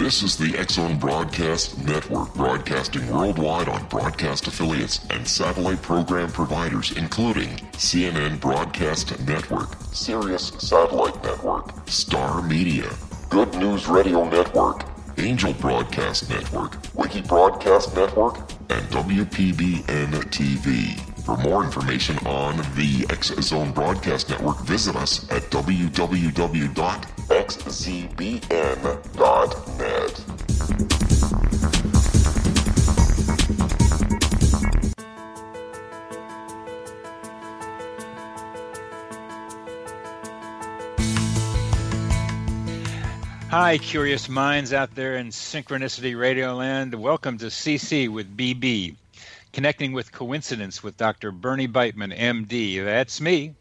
This is the X-Zone Broadcast Network, broadcasting worldwide on broadcast affiliates and satellite program providers, including CNN Broadcast Network, Sirius Satellite Network, Star Media, Good News Radio Network, Angel Broadcast Network, Wiki Broadcast Network, and WPBN TV. For more information on the X-Zone Broadcast Network, visit us at www.xzbn.net. Hi, curious minds out there in Synchronicity Radio Land. Welcome to CC with BB. Connecting with Coincidence with Dr. Bernie Beitman, MD. That's me.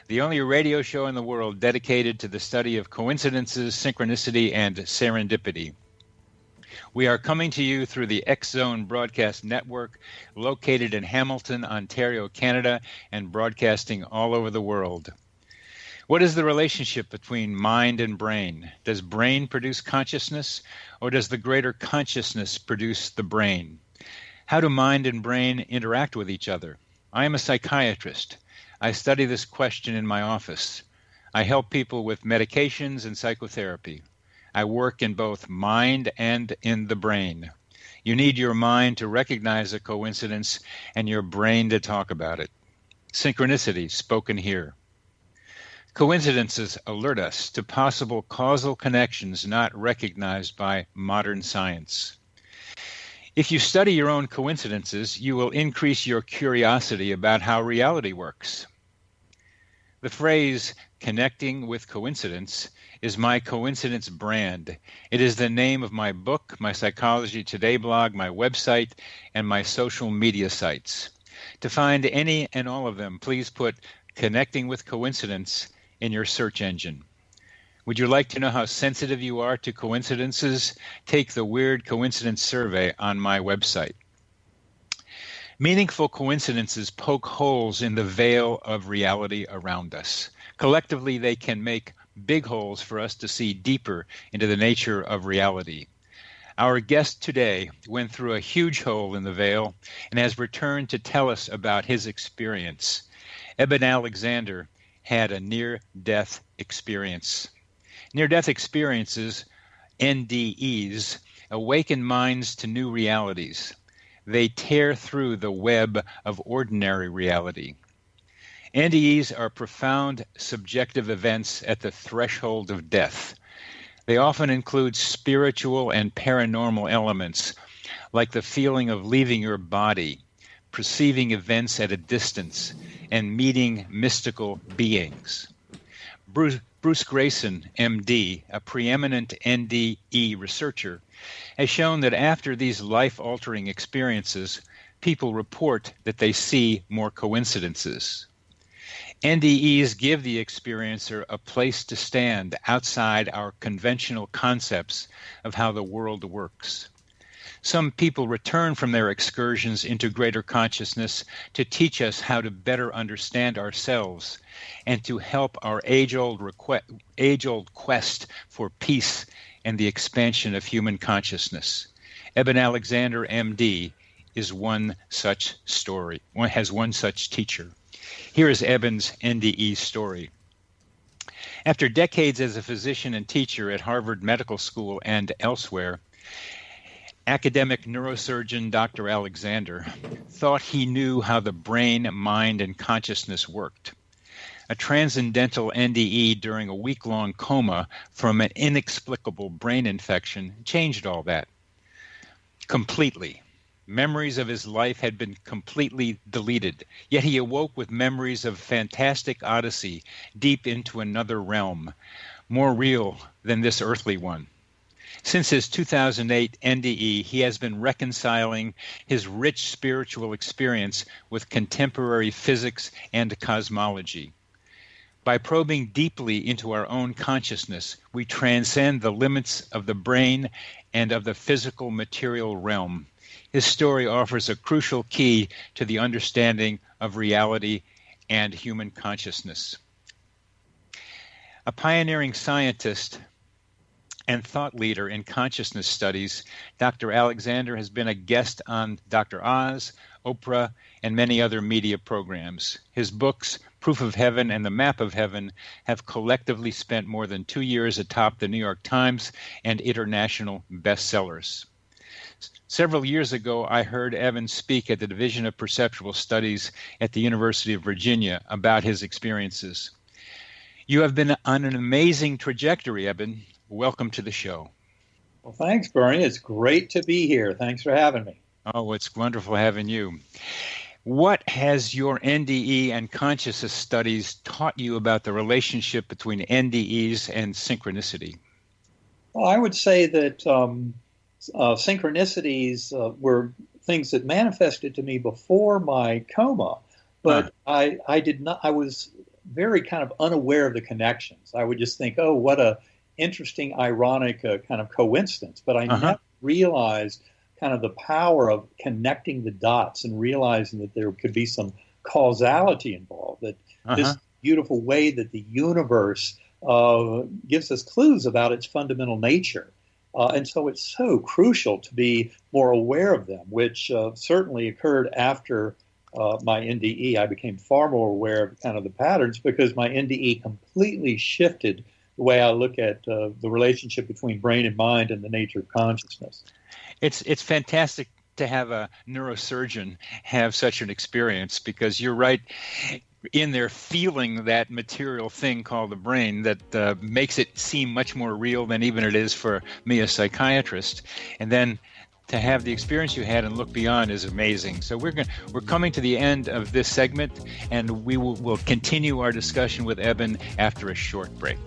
The only radio show in the world dedicated to the study of coincidences, synchronicity, and serendipity. We are coming to you through the X-Zone Broadcast Network, located in Hamilton, Ontario, Canada, and broadcasting all over the world. What is the relationship between mind and brain? Does brain produce consciousness, or does the greater consciousness produce the brain? How do mind and brain interact with each other? I am a psychiatrist. I study this question in my office. I help people with medications and psychotherapy. I work in both mind and in the brain. You need your mind to recognize a coincidence and your brain to talk about it. Synchronicity, spoken here. Coincidences alert us to possible causal connections not recognized by modern science. If you study your own coincidences, you will increase your curiosity about how reality works. The phrase, connecting with coincidence, is my coincidence brand. It is the name of my book, my Psychology Today blog, my website, and my social media sites. To find any and all of them, please put Connecting with Coincidence in your search engine. Would you like to know how sensitive you are to coincidences? Take the Weird Coincidence Survey on my website. Meaningful coincidences poke holes in the veil of reality around us. Collectively, they can make big holes for us to see deeper into the nature of reality. Our guest today went through a huge hole in the veil and has returned to tell us about his experience. Eben Alexander had a near-death experience. Near-death experiences, NDEs, awaken minds to new realities. They tear through the web of ordinary reality. NDEs are profound subjective events at the threshold of death. They often include spiritual and paranormal elements, like the feeling of leaving your body, perceiving events at a distance, and meeting mystical beings. Bruce Grayson, MD, a preeminent NDE researcher, has shown that after these life-altering experiences, people report that they see more coincidences. NDEs give the experiencer a place to stand outside our conventional concepts of how the world works. Some people return from their excursions into greater consciousness to teach us how to better understand ourselves and to help our age-old quest for peace and the expansion of human consciousness. Eben Alexander, MD, is one such story. Has one such teacher. Here is Eben's NDE story. After decades as a physician and teacher at Harvard Medical School and elsewhere, academic neurosurgeon Dr. Alexander thought he knew how the brain, mind, and consciousness worked. A transcendental NDE during a week-long coma from an inexplicable brain infection changed all that. Completely. Memories of his life had been completely deleted, yet he awoke with memories of fantastic odyssey deep into another realm, more real than this earthly one. Since his 2008 NDE, he has been reconciling his rich spiritual experience with contemporary physics and cosmology. By probing deeply into our own consciousness, we transcend the limits of the brain and of the physical material realm. His story offers a crucial key to the understanding of reality and human consciousness. A pioneering scientist and thought leader in consciousness studies. Dr. Alexander has been a guest on Dr. Oz, Oprah, and many other media programs. His books, Proof of Heaven and The Map of Heaven, have collectively spent more than 2 years atop the New York Times and international bestsellers. Several years ago, I heard Eben speak at the Division of Perceptual Studies at the University of Virginia about his experiences. You have been on an amazing trajectory, Eben. Welcome to the show. Well, thanks, Bernie. It's great to be here. Thanks for having me. Oh, it's wonderful having you. What has your NDE and consciousness studies taught you about the relationship between NDEs and synchronicity? Well, I would say that synchronicities were things that manifested to me before my coma, but I was very kind of unaware of the connections. I would just think, oh, what a interesting, ironic kind of coincidence. But I never realized kind of the power of connecting the dots and realizing that there could be some causality involved, that this beautiful way that the universe gives us clues about its fundamental nature. And so it's so crucial to be more aware of them, which certainly occurred after my NDE. I became far more aware of kind of the patterns because my NDE completely shifted the way I look at the relationship between brain and mind and the nature of consciousness. It's fantastic to have a neurosurgeon have such an experience, because you're right in there feeling that material thing called the brain that makes it seem much more real than even it is for me, a psychiatrist. And then to have the experience you had and look beyond is amazing. So we're coming to the end of this segment, and we'll continue our discussion with Eben after a short break.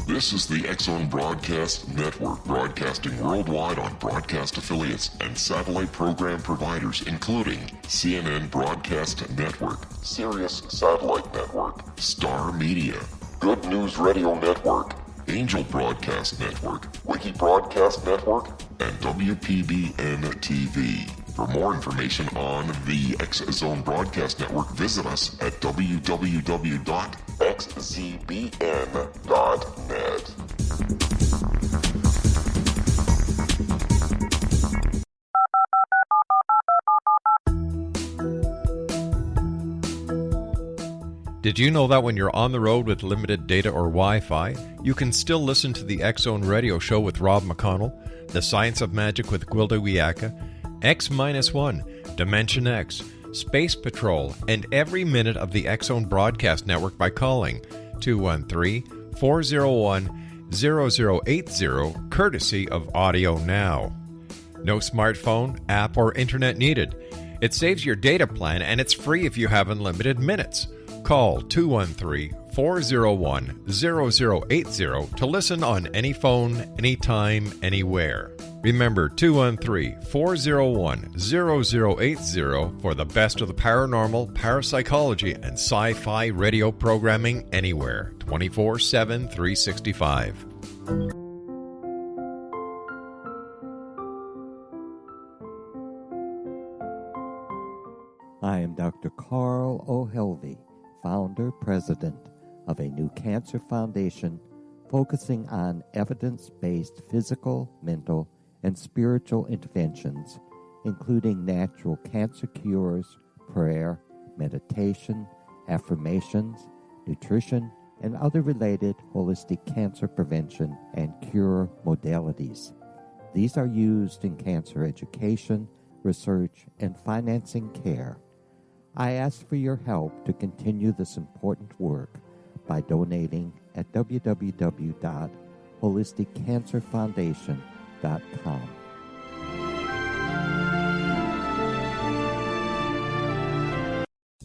This is the X-Zone Broadcast Network, broadcasting worldwide on broadcast affiliates and satellite program providers, including CNN Broadcast Network, Sirius Satellite Network, Star Media, Good News Radio Network, Angel Broadcast Network, Wiki Broadcast Network, and WPBN TV. For more information on the X-Zone Broadcast Network, visit us at www.xzbn.net. Did you know that when you're on the road with limited data or Wi-Fi, you can still listen to the X-Zone Radio Show with Rob McConnell, The Science of Magic with Gwilda Wiyaka, X-1, Dimension X, Space Patrol, and every minute of the X-Zone Broadcast Network by calling 213-401-0080, courtesy of Audio Now. No smartphone, app, or internet needed. It saves your data plan, and it's free if you have unlimited minutes. Call 213-401-0080 to listen on any phone, anytime, anywhere. Remember, 213-401-0080 for the best of the paranormal, parapsychology, and sci-fi radio programming anywhere, 24/7, 365. I am Dr. Carl O'Helvey, founder, president of a new cancer foundation focusing on evidence-based physical, mental, and spiritual interventions, including natural cancer cures, prayer, meditation, affirmations, nutrition, and other related holistic cancer prevention and cure modalities. These are used in cancer education, research, and financing care. I ask for your help to continue this important work by donating at www.holisticcancerfoundation.com.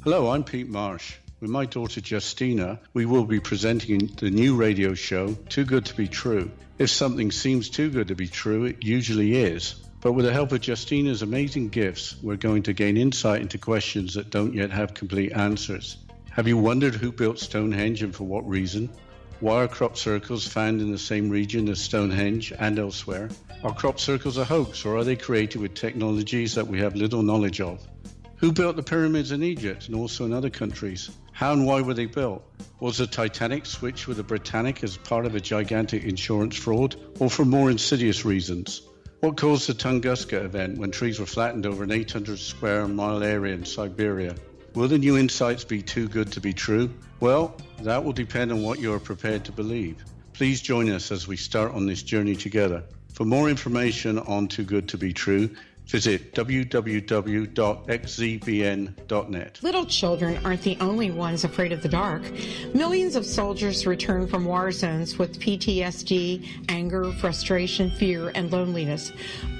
Hello, I'm Pete Marsh. With my daughter Justina, we will be presenting the new radio show, Too Good to Be True. If something seems too good to be true, it usually is. But with the help of Justina's amazing gifts, we're going to gain insight into questions that don't yet have complete answers. Have you wondered who built Stonehenge and for what reason? Why are crop circles found in the same region as Stonehenge and elsewhere? Are crop circles a hoax, or are they created with technologies that we have little knowledge of? Who built the pyramids in Egypt and also in other countries? How and why were they built? Was the Titanic switched with the Britannic as part of a gigantic insurance fraud, or for more insidious reasons? What caused the Tunguska event when trees were flattened over an 800 square mile area in Siberia? Will the new insights be too good to be true? Well, that will depend on what you are prepared to believe. Please join us as we start on this journey together. For more information on Too Good to Be True, visit www.xzbn.net. Little children aren't the only ones afraid of the dark. Millions of soldiers return from war zones with PTSD, anger, frustration, fear, and loneliness,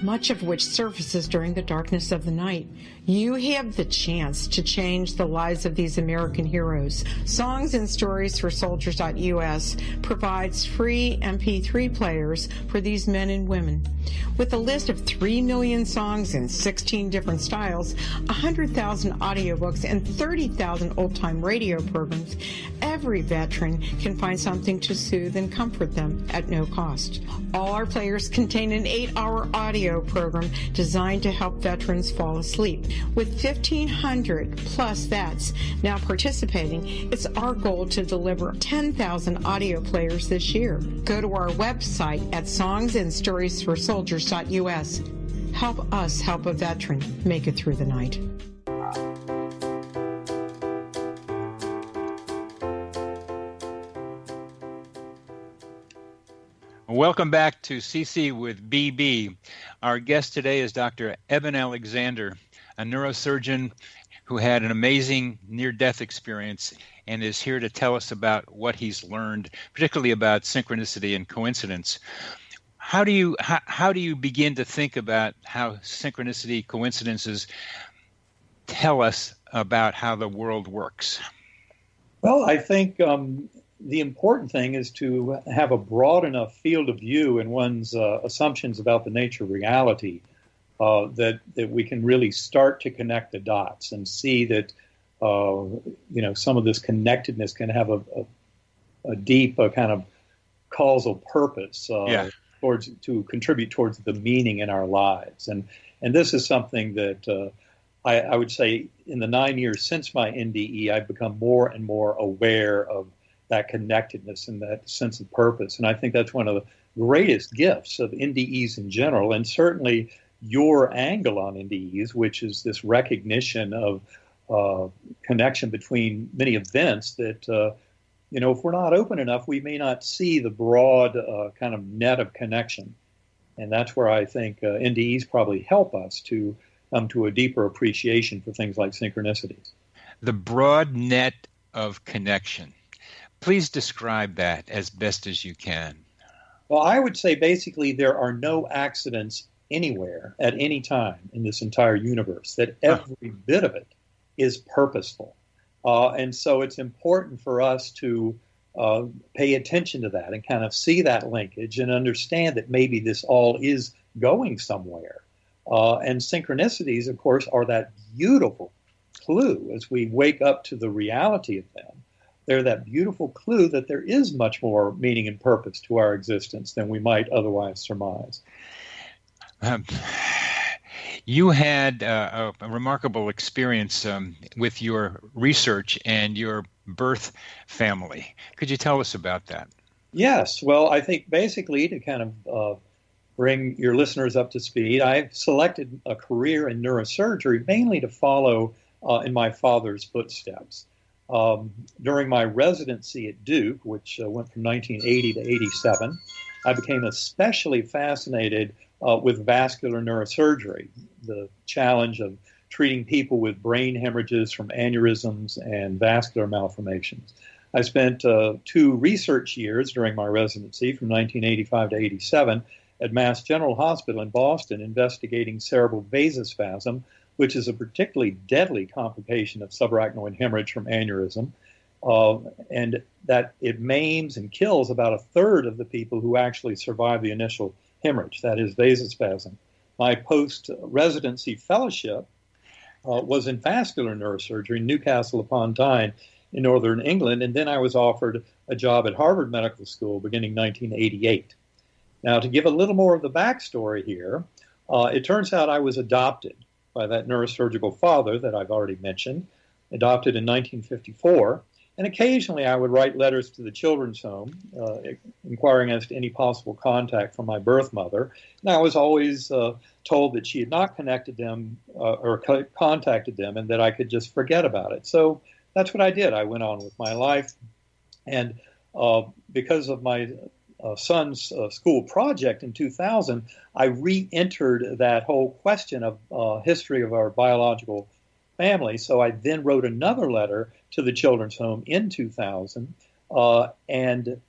much of which surfaces during the darkness of the night. You have the chance to change the lives of these American heroes. Songs and Stories for Soldiers.us provides free MP3 players for these men and women. With a list of 3 million songs in 16 different styles, 100,000 audiobooks, and 30,000 old-time radio programs, every veteran can find something to soothe and comfort them at no cost. All our players contain an 8-hour audio program designed to help veterans fall asleep. With 1,500 plus vets now participating, it's our goal to deliver 10,000 audio players this year. Go to our website at songsandstoriesforsoldiers.us. Help us help a veteran make it through the night. Welcome back to CC with BB. Our guest today is Dr. Eben Alexander, a neurosurgeon who had an amazing near-death experience and is here to tell us about what he's learned, particularly about synchronicity and coincidence. How do you begin to think about how synchronicity, coincidences tell us about how the world works? Well, I think the important thing is to have a broad enough field of view in one's assumptions about the nature of reality that we can really start to connect the dots and see that some of this connectedness can have a deep kind of causal purpose to contribute towards the meaning in our lives. And this is something that I would say in the 9 years since my NDE, I've become more and more aware of that connectedness and that sense of purpose. And I think that's one of the greatest gifts of NDEs in general, and certainly your angle on NDEs, which is this recognition of connection between many events that, if we're not open enough, we may not see the broad kind of net of connection. And that's where I think NDEs probably help us to come to a deeper appreciation for things like synchronicities. The broad net of connection. Please describe that as best as you can. Well, I would say basically there are no accidents anywhere at any time in this entire universe, that every bit of it is purposeful. And so it's important for us to pay attention to that and kind of see that linkage and understand that maybe this all is going somewhere. And synchronicities, of course, are that beautiful clue as we wake up to the reality of them. They're that beautiful clue that there is much more meaning and purpose to our existence than we might otherwise surmise. You had a remarkable experience with your research and your birth family. Could you tell us about that? Yes. Well, I think basically to kind of bring your listeners up to speed, I've selected a career in neurosurgery mainly to follow in my father's footsteps. During my residency at Duke, which went from 1980 to 87, I became especially fascinated with vascular neurosurgery, the challenge of treating people with brain hemorrhages from aneurysms and vascular malformations. I spent 2 research years during my residency from 1985 to 87 at Mass General Hospital in Boston investigating cerebral vasospasm, which is a particularly deadly complication of subarachnoid hemorrhage from aneurysm, and that it maims and kills about a third of the people who actually survive the initial hemorrhage, that is vasospasm. My post-residency fellowship was in vascular neurosurgery in Newcastle upon Tyne, in northern England, and then I was offered a job at Harvard Medical School beginning 1988. Now, to give a little more of the backstory here, it turns out I was adopted by that neurosurgical father that I've already mentioned, adopted in 1954. And occasionally I would write letters to the children's home, inquiring as to any possible contact from my birth mother. And I was always told that she had not connected them or contacted them, and that I could just forget about it. So that's what I did. I went on with my life. And because of my son's school project in 2000, I re-entered that whole question of history of our biological family. So I then wrote another letter to the children's home in 2000, and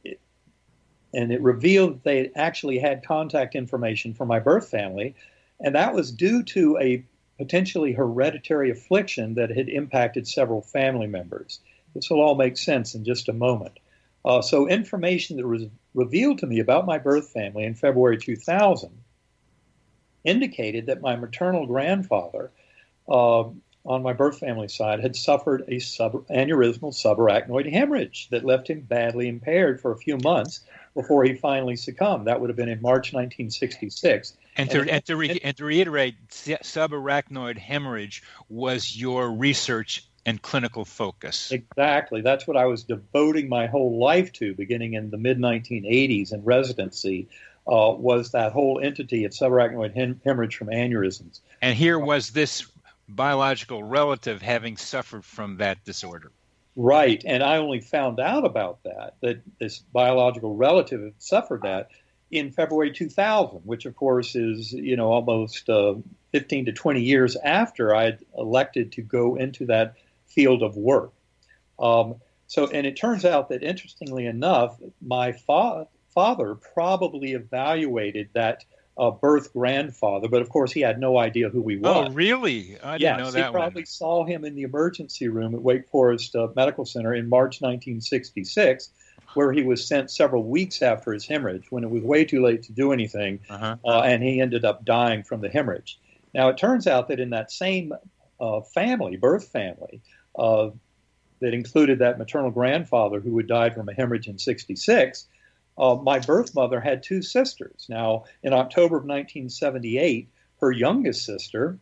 it revealed that they actually had contact information from my birth family, and that was due to a potentially hereditary affliction that had impacted several family members. This will all make sense in just a moment. So information that was revealed to me about my birth family in February 2000 indicated that my maternal grandfather on my birth family side had suffered a aneurysmal subarachnoid hemorrhage that left him badly impaired for a few months before he finally succumbed. That would have been in March 1966. And to reiterate, subarachnoid hemorrhage was your research and clinical focus. Exactly. That's what I was devoting my whole life to, beginning in the mid-1980s in residency, was that whole entity of subarachnoid hemorrhage from aneurysms. And here was this biological relative having suffered from that disorder. Right. And I only found out about that this biological relative had suffered that in February 2000, which of course is, almost 15 to 20 years after I had elected to go into that field of work. And it turns out that, interestingly enough, my father probably evaluated that birth grandfather, but of course he had no idea who he was. Oh, really? I didn't know that. He probably saw him in the emergency room at Wake Forest Medical Center in March 1966, where he was sent several weeks after his hemorrhage, when it was way too late to do anything, and he ended up dying from the hemorrhage. Now, it turns out that in that same birth family, that included that maternal grandfather who had died from a hemorrhage in 66, my birth mother had two sisters. Now, in October of 1978, her youngest sister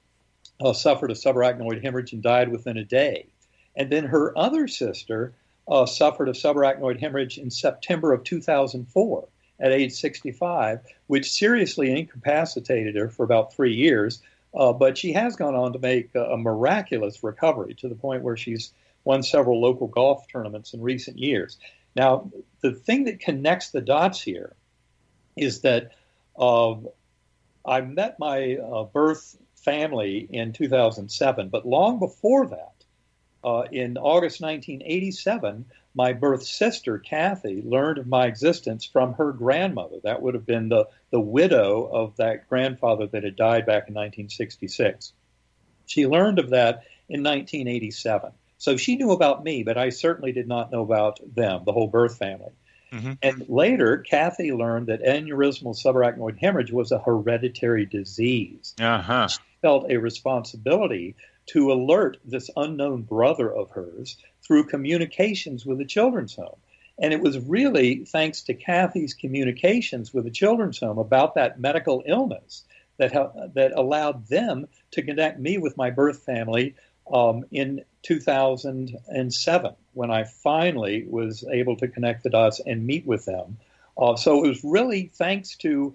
suffered a subarachnoid hemorrhage and died within a day. And then her other sister suffered a subarachnoid hemorrhage in September of 2004 at age 65, which seriously incapacitated her for about 3 years. But she has gone on to make a miraculous recovery to the point where she's won several local golf tournaments in recent years. Now, the thing that connects the dots here is that I met my birth family in 2007, but long before that, in August 1987, my birth sister, Kathy, learned of my existence from her grandmother. That would have been the widow of that grandfather that had died back in 1966. She learned of that in 1987. So she knew about me, but I certainly did not know about them, the whole birth family. Mm-hmm. And later, Kathy learned that aneurysmal subarachnoid hemorrhage was a hereditary disease. Uh-huh. She felt a responsibility to alert this unknown brother of hers through communications with the children's home. And it was really thanks to Kathy's communications with the children's home about that medical illness that allowed them to connect me with my birth family in 2007, when I finally was able to connect the dots and meet with them. So it was really thanks to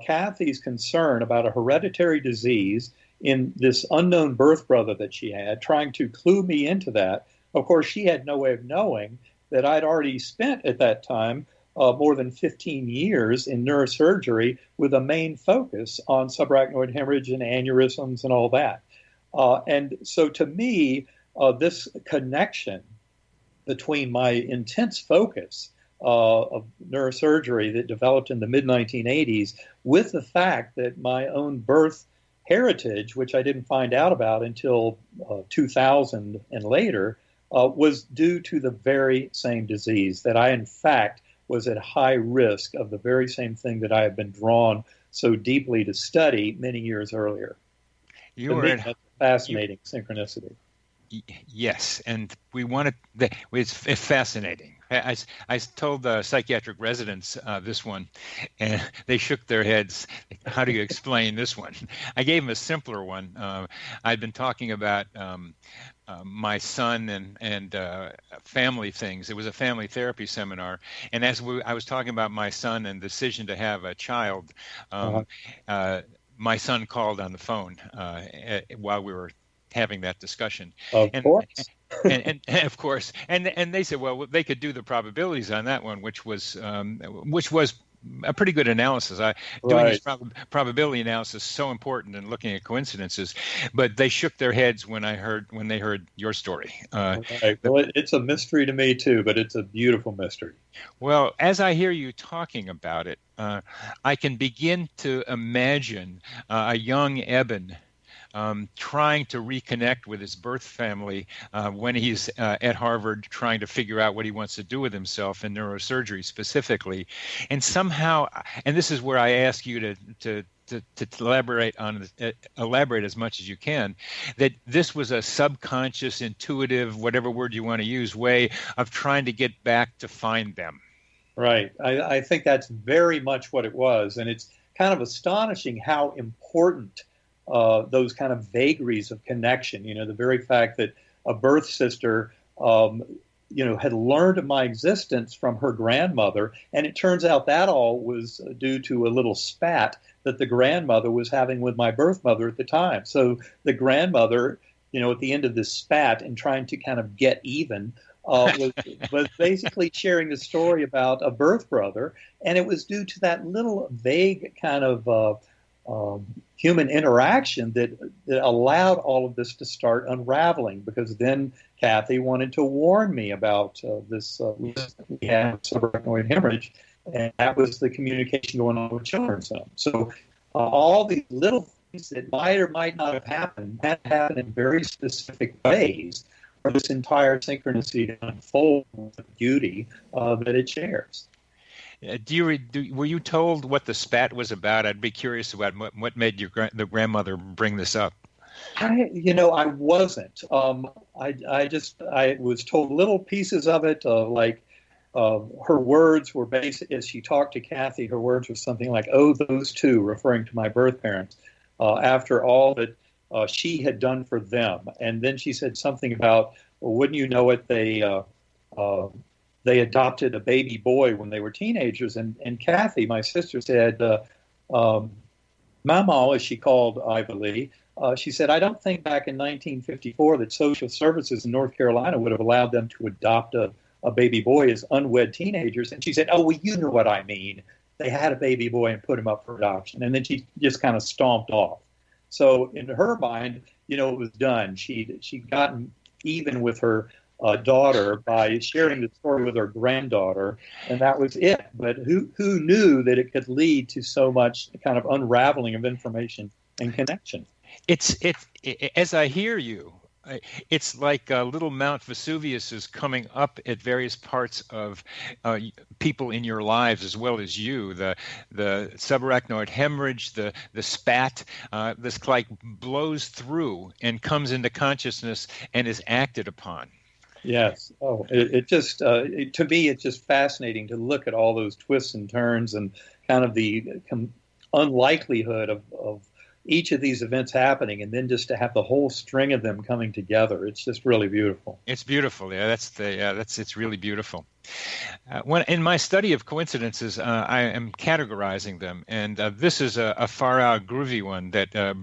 Kathy's concern about a hereditary disease in this unknown birth brother that she had, trying to clue me into that. Of course, she had no way of knowing that I'd already spent at that time more than 15 years in neurosurgery with a main focus on subarachnoid hemorrhage and aneurysms and all that. And so to me, this connection between my intense focus of neurosurgery that developed in the mid-1980s with the fact that my own birth heritage, which I didn't find out about until 2000 and later, was due to the very same disease, that I, in fact, was at high risk of the very same thing that I had been drawn so deeply to study many years earlier. That's a fascinating synchronicity. Yes, and we wanted. It's fascinating. I told the psychiatric residents this one, and they shook their heads. How do you explain this one? I gave them a simpler one. I'd been talking about my son and family things. It was a family therapy seminar, and as I was talking about my son and the decision to have a child, my son called on the phone while we were having that discussion. Of course. And of course, and they said, well, they could do the probabilities on that one, which was a pretty good analysis. Doing this probability analysis is so important in looking at coincidences, but they shook their heads when they heard your story. Right. Well, it's a mystery to me too, but it's a beautiful mystery. Well, as I hear you talking about it, I can begin to imagine a young Eben trying to reconnect with his birth family when he's at Harvard, trying to figure out what he wants to do with himself in neurosurgery specifically. And somehow, and this is where I ask you to elaborate as much as you can, that this was a subconscious, intuitive, whatever word you want to use, way of trying to get back to find them. Right. I think that's very much what it was. And it's kind of astonishing how important those kind of vagaries of connection, the very fact that a birth sister, had learned of my existence from her grandmother. And it turns out that all was due to a little spat that the grandmother was having with my birth mother at the time. So the grandmother, at the end of this spat and trying to kind of get even, was basically sharing the story about a birth brother. And it was due to that little vague kind of human interaction that allowed all of this to start unraveling, because then Kathy wanted to warn me about this we had subarachnoid hemorrhage, and that was the communication going on with children's home. So all these little things that might or might not have happened had happened in very specific ways for this entire synchronicity to unfold with the beauty that it shares. Were you told what the spat was about? I'd be curious about what made the grandmother bring this up. I wasn't. I was told little pieces of it, like her words were basic. As she talked to Kathy, her words were something like, "Oh, those two," referring to my birth parents, after all that she had done for them. And then she said something about, well, wouldn't you know it, they adopted a baby boy when they were teenagers. And Kathy, my sister, said, Mama, as she called Ivy Lee, she said, I don't think back in 1954 that social services in North Carolina would have allowed them to adopt a baby boy as unwed teenagers. And she said, oh, well, you know what I mean. They had a baby boy and put him up for adoption. And then she just kind of stomped off. So in her mind, it was done. She'd gotten even with her daughter by sharing the story with her granddaughter, and that was it. But who knew that it could lead to so much kind of unraveling of information and connection? It's as I hear you, it's like little Mount Vesuvius is coming up at various parts of people in your lives as well as you. The subarachnoid hemorrhage, the spat, this like blows through and comes into consciousness and is acted upon. Yes. Oh, it just to me, it's just fascinating to look at all those twists and turns and kind of the unlikelihood of each of these events happening, and then just to have the whole string of them coming together. It's just really beautiful. It's beautiful. Yeah, it's really beautiful. When in my study of coincidences, I am categorizing them, and this is a far out groovy one that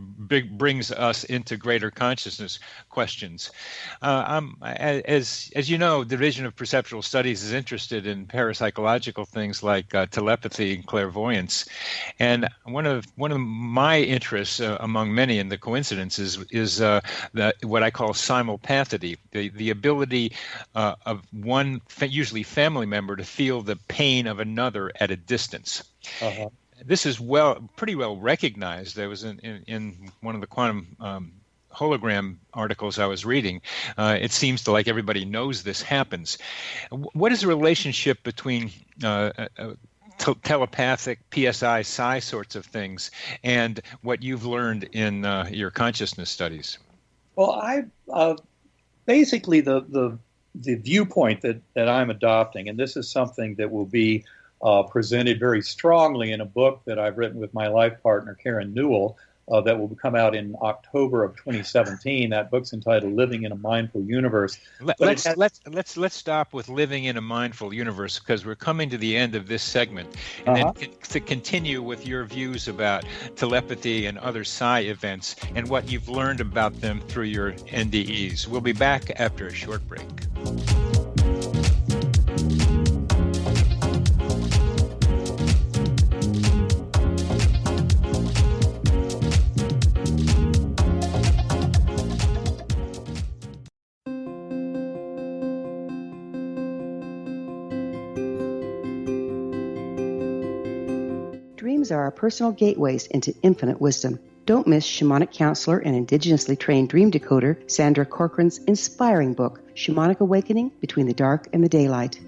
brings us into greater consciousness questions. As you know, the Division of Perceptual Studies is interested in parapsychological things like telepathy and clairvoyance, and one of my interests among many in the coincidences is what I call simulpathity, the ability of one, usually family member, to feel the pain of another at a distance. Uh-huh. This is pretty well recognized. There was in one of the quantum hologram articles I was reading. It seems like everybody knows this happens. What is the relationship between telepathic, PSI, psi sorts of things and what you've learned in your consciousness studies? Well, basically the viewpoint that I'm adopting, and this is something that will be presented very strongly in a book that I've written with my life partner, Karen Newell, that will come out in October of 2017. That book's entitled "Living in a Mindful Universe." Let's stop with living in a mindful universe, because we're coming to the end of this segment, and then to continue with your views about telepathy and other psi events and what you've learned about them through your NDEs. We'll be back after a short break. Dreams are our personal gateways into infinite wisdom. Don't miss shamanic counselor and indigenously trained dream decoder Sandra Corcoran's inspiring book, Shamanic Awakening Between the Dark and the Daylight.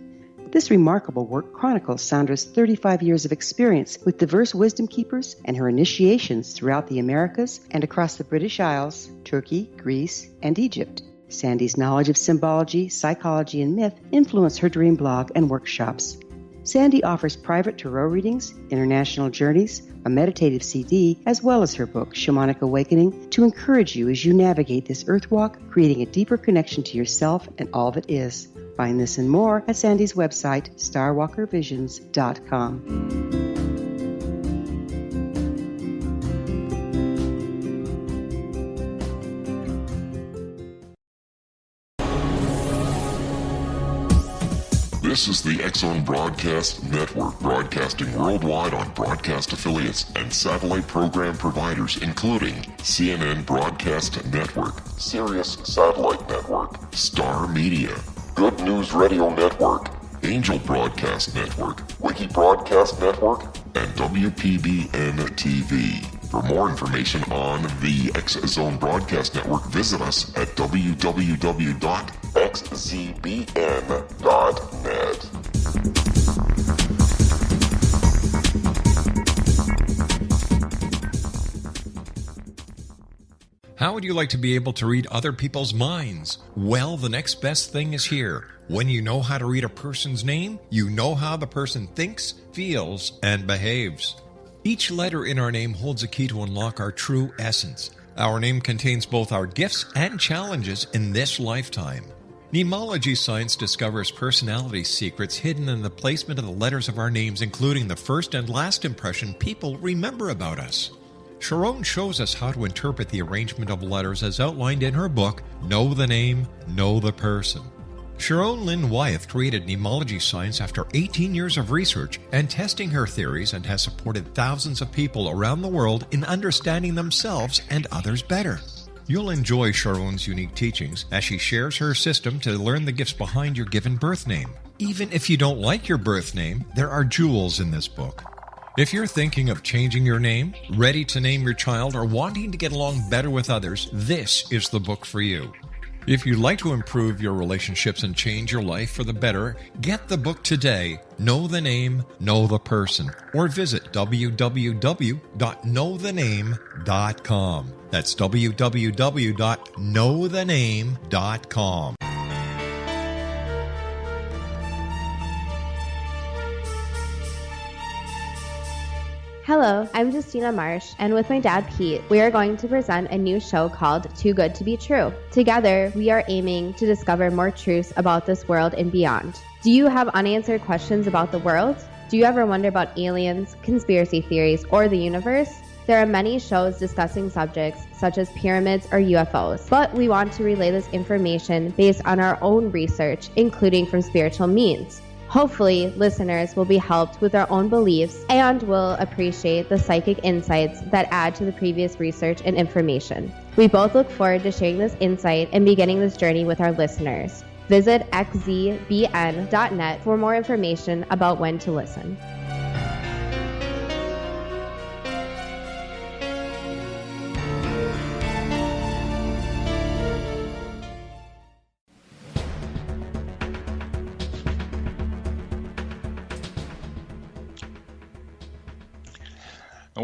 This remarkable work chronicles Sandra's 35 years of experience with diverse wisdom keepers and her initiations throughout the Americas and across the British Isles, Turkey, Greece, and Egypt. Sandy's knowledge of symbology, psychology, and myth influence her dream blog and workshops. Sandy offers private tarot readings, international journeys, a meditative CD, as well as her book, Shamanic Awakening, to encourage you as you navigate this earth walk, creating a deeper connection to yourself and all that is. Find this and more at Sandy's website, starwalkervisions.com. This is the X-Zone Broadcast Network, broadcasting worldwide on broadcast affiliates and satellite program providers, including CNN Broadcast Network, Sirius Satellite Network, Star Media, Good News Radio Network, Angel Broadcast Network, Wiki Broadcast Network, and WPBN TV. For more information on the X-Zone Broadcast Network, visit us at www.xzbn.net. How would you like to be able to read other people's minds? Well, the next best thing is here. When you know how to read a person's name, you know how the person thinks, feels, and behaves. Each letter in our name holds a key to unlock our true essence. Our name contains both our gifts and challenges in this lifetime. Mnemology science discovers personality secrets hidden in the placement of the letters of our names, including the first and last impression people remember about us. Sharon shows us how to interpret the arrangement of letters as outlined in her book, Know the Name, Know the Person. Sharon Lynn Wyeth created mnemology science after 18 years of research and testing her theories, and has supported thousands of people around the world in understanding themselves and others better. You'll enjoy Sharon's unique teachings as she shares her system to learn the gifts behind your given birth name. Even if you don't like your birth name, there are jewels in this book. If you're thinking of changing your name, ready to name your child, or wanting to get along better with others, this is the book for you. If you'd like to improve your relationships and change your life for the better, get the book today, Know the Name, Know the Person, or visit www.knowthename.com. That's www.knowthename.com. Hello, I'm Justina Marsh, and with my dad Pete, we are going to present a new show called Too Good to Be True. Together, we are aiming to discover more truths about this world and beyond. Do you have unanswered questions about the world? Do you ever wonder about aliens, conspiracy theories, or the universe? There are many shows discussing subjects such as pyramids or UFOs, but we want to relay this information based on our own research, including from spiritual means. Hopefully, listeners will be helped with their own beliefs and will appreciate the psychic insights that add to the previous research and information. We both look forward to sharing this insight and beginning this journey with our listeners. Visit xzbn.net for more information about when to listen.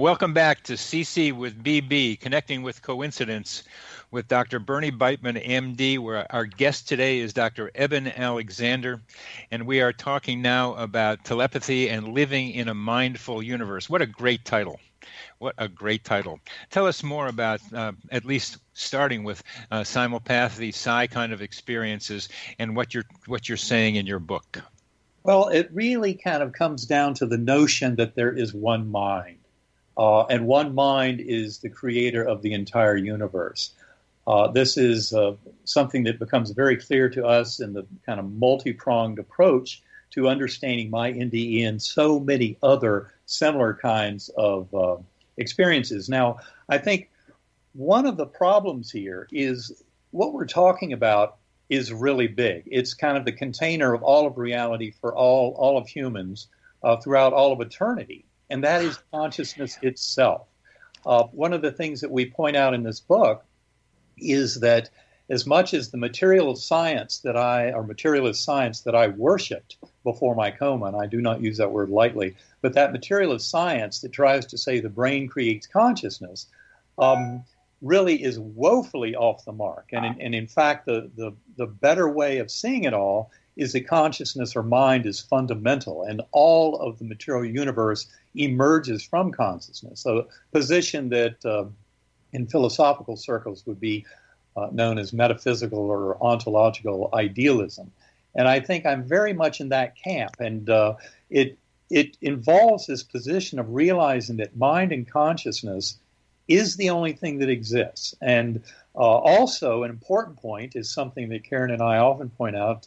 Welcome back to CC with BB, Connecting with Coincidence, with Dr. Bernie Beitman, MD, where our guest today is Dr. Eben Alexander, and we are talking now about telepathy and living in a mindful universe. What a great title. What a great title. Tell us more about, at least starting with simulpathy, psi kind of experiences, and what you're saying in your book. Well, it really kind of comes down to the notion that there is one mind, and one mind is the creator of the entire universe. This is something that becomes very clear to us in the kind of multi-pronged approach to understanding my NDE and so many other similar kinds of experiences. Now, I think one of the problems here is what we're talking about is really big. It's kind of the container of all of reality for all of humans throughout all of eternity, and that is consciousness itself. One of the things that we point out in this book is that as much as the materialist science that I worshipped before my coma, and I do not use that word lightly, but that materialist science that tries to say the brain creates consciousness really is woefully off the mark. And in fact, the better way of seeing it all is that consciousness or mind is fundamental, and all of the material universe emerges from consciousness. So a position that in philosophical circles would be known as metaphysical or ontological idealism. And I think I'm very much in that camp. And it involves this position of realizing that mind and consciousness is the only thing that exists. And also an important point is something that Karen and I often point out,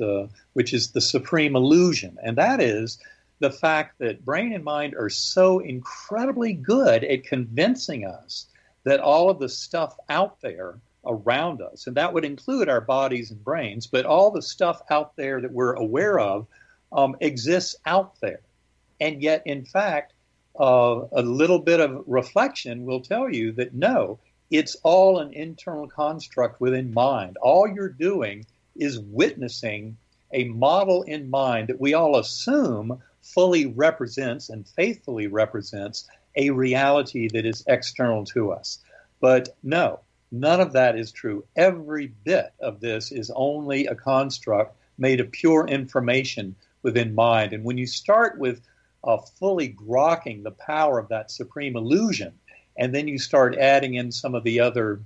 which is the supreme illusion. And that is the fact that brain and mind are so incredibly good at convincing us that all of the stuff out there around us, and that would include our bodies and brains, but all the stuff out there that we're aware of exists out there. And yet, in fact, a little bit of reflection will tell you that no, it's all an internal construct within mind. All you're doing is witnessing a model in mind that we all assume fully represents and faithfully represents a reality that is external to us. But no, none of that is true. Every bit of this is only a construct made of pure information within mind. And when you start with fully grokking the power of that supreme illusion, and then you start adding in some of the other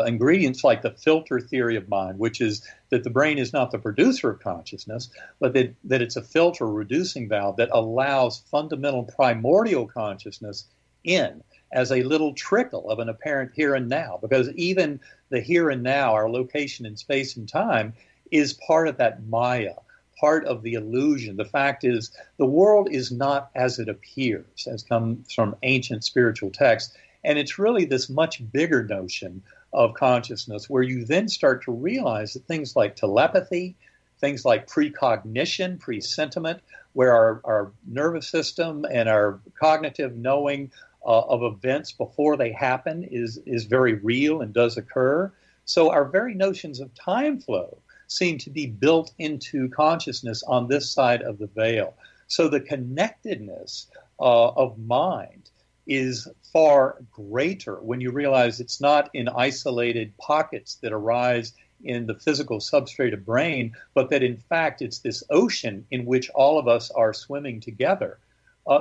ingredients like the filter theory of mind, which is that the brain is not the producer of consciousness, but that it's a filter reducing valve that allows fundamental primordial consciousness in as a little trickle of an apparent here and now. Because even the here and now, our location in space and time, is part of that Maya, part of the illusion. The fact is, the world is not as it appears, as comes from ancient spiritual texts. And it's really this much bigger notion of consciousness where you then start to realize that things like telepathy, things like precognition, presentiment, where our nervous system and our cognitive knowing of events before they happen is very real and does occur. So our very notions of time flow seem to be built into consciousness on this side of the veil. So the connectedness of mind is far greater when you realize it's not in isolated pockets that arise in the physical substrate of brain, but that in fact it's this ocean in which all of us are swimming together.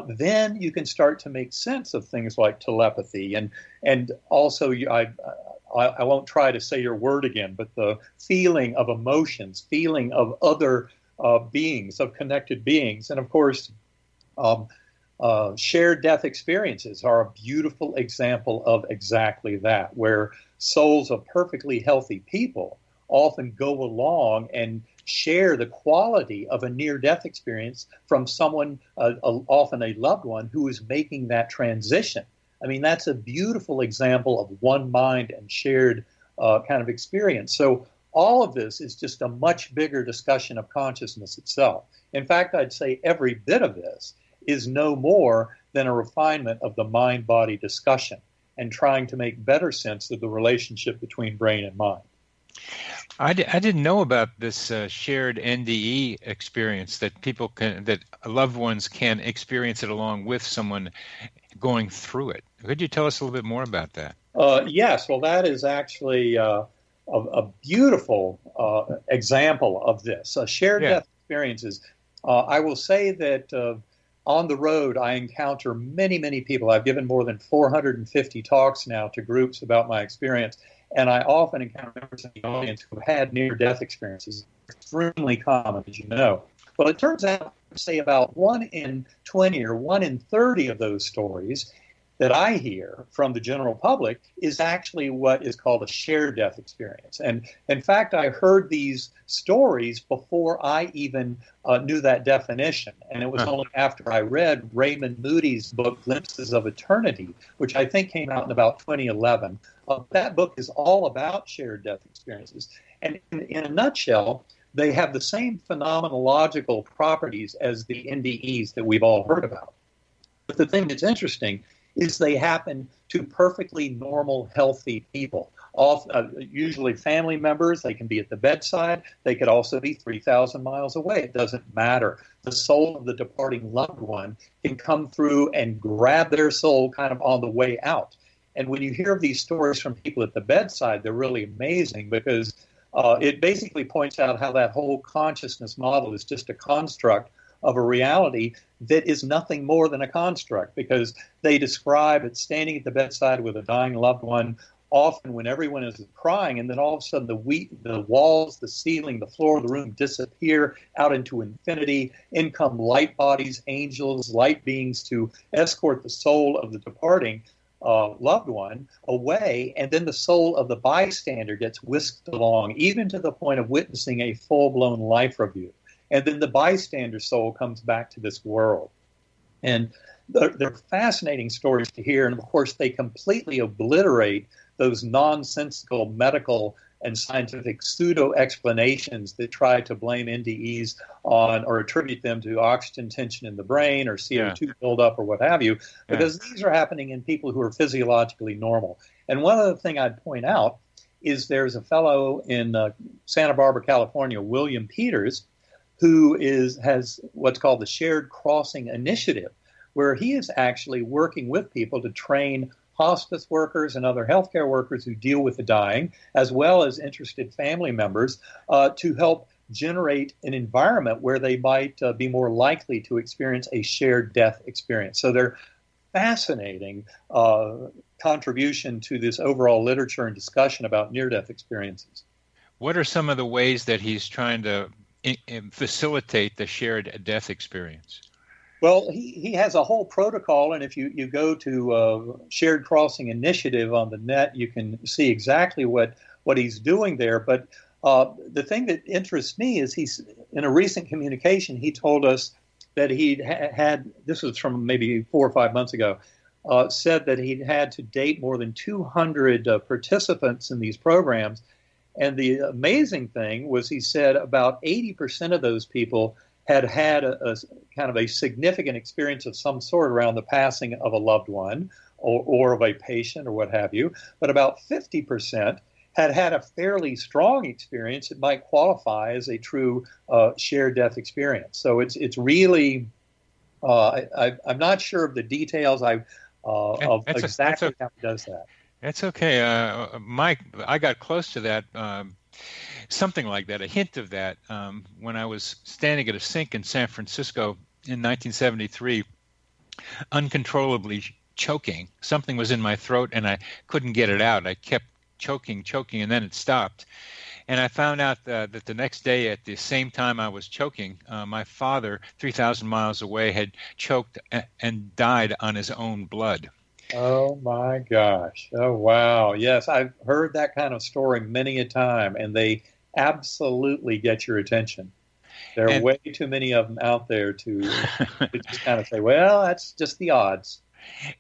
Then you can start to make sense of things like telepathy, and also I won't try to say your word again, but the feeling of emotions, feeling of other beings, of connected beings, and of course, shared death experiences are a beautiful example of exactly that, where souls of perfectly healthy people often go along and share the quality of a near-death experience from someone, often a loved one, who is making that transition. I mean, that's a beautiful example of one mind and shared kind of experience. So all of this is just a much bigger discussion of consciousness itself. In fact, I'd say every bit of this is no more than a refinement of the mind-body discussion and trying to make better sense of the relationship between brain and mind. I didn't know about this shared NDE experience, that people can, that loved ones can experience it along with someone. going through it. Could you tell us a little bit more about that? Yes, well, that is actually a beautiful example of this. Shared death experiences. I will say that on the road, I encounter many, many people. I've given more than 450 talks now to groups about my experience, and I often encounter members in the audience who have had near-death experiences. Extremely common, as you know. Well, it turns out, say, about 1 in 20 or 1 in 30 of those stories that I hear from the general public is actually what is called a shared death experience. And in fact, I heard these stories before I even knew that definition. And it was only after I read Raymond Moody's book, Glimpses of Eternity, which I think came out in about 2011. That book is all about shared death experiences. And in a nutshell, they have the same phenomenological properties as the NDEs that we've all heard about. But the thing that's interesting is they happen to perfectly normal, healthy people, usually family members. They can be at the bedside. They could also be 3,000 miles away. It doesn't matter. The soul of the departing loved one can come through and grab their soul kind of on the way out. And when you hear of these stories from people at the bedside, they're really amazing because it basically points out how that whole consciousness model is just a construct of a reality that is nothing more than a construct, because they describe it standing at the bedside with a dying loved one, often when everyone is crying, and then all of a sudden the walls, the ceiling, the floor of the room disappear out into infinity. In come light bodies, angels, light beings to escort the soul of the departing loved one away, and then the soul of the bystander gets whisked along, even to the point of witnessing a full-blown life review. And then the bystander soul comes back to this world. And they're fascinating stories to hear. And, of course, they completely obliterate those nonsensical medical and scientific pseudo-explanations that try to blame NDEs on or attribute them to oxygen tension in the brain or CO2 buildup or what have you, because these are happening in people who are physiologically normal. And one other thing I'd point out is there's a fellow in Santa Barbara, California, William Peters, who has what's called the Shared Crossing Initiative, where he is actually working with people to train hospice workers and other healthcare workers who deal with the dying, as well as interested family members, to help generate an environment where they might be more likely to experience a shared death experience. So they're fascinating contribution to this overall literature and discussion about near-death experiences. What are some of the ways that he's trying to facilitate the shared death experience? Well, he has a whole protocol, and if you go to Shared Crossing Initiative on the net, you can see exactly what he's doing there. But the thing that interests me is he's in a recent communication, he told us that he'd had, this was from maybe 4 or 5 months ago, said that he'd had to date more than 200 participants in these programs. And the amazing thing was he said about 80% of those people had a kind of a significant experience of some sort around the passing of a loved one or of a patient or what have you. But about 50% had a fairly strong experience that might qualify as a true shared death experience. So it's really, I'm not sure of the details of exactly how he does that. That's okay. Mike, I got close to that, something like that, a hint of that, when I was standing at a sink in San Francisco in 1973, uncontrollably choking. Something was in my throat, and I couldn't get it out. I kept choking, and then it stopped. And I found out that the next day at the same time I was choking, my father, 3,000 miles away, had choked and died on his own blood. Oh, my gosh. Oh, wow. Yes, I've heard that kind of story many a time, and they absolutely get your attention. There are way too many of them out there to just kind of say, well, that's just the odds.